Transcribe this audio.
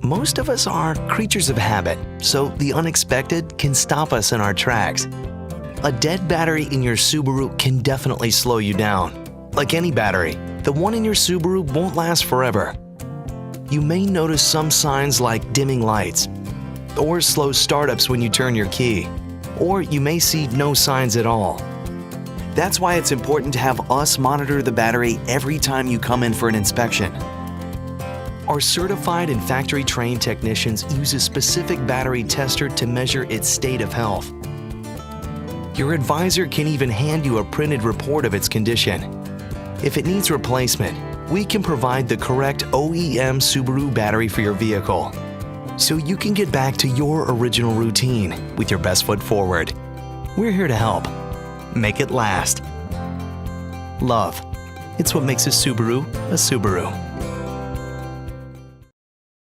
Most of us are creatures of habit, so the unexpected can stop us in our tracks. A dead battery in your Subaru can definitely slow you down. Like any battery, the one in your Subaru won't last forever. You may notice some signs like dimming lights, or slow startups when you turn your key, or you may see no signs at all. That's why it's important to have us monitor the battery every time you come in for an inspection. Our certified and factory-trained technicians use a specific battery tester to measure its state of health. Your advisor can even hand you a printed report of its condition. If it needs replacement, we can provide the correct OEM Subaru battery for your vehicle, so you can get back to your original routine with your best foot forward. We're here to help. Make it last. Love. It's what makes a Subaru a Subaru.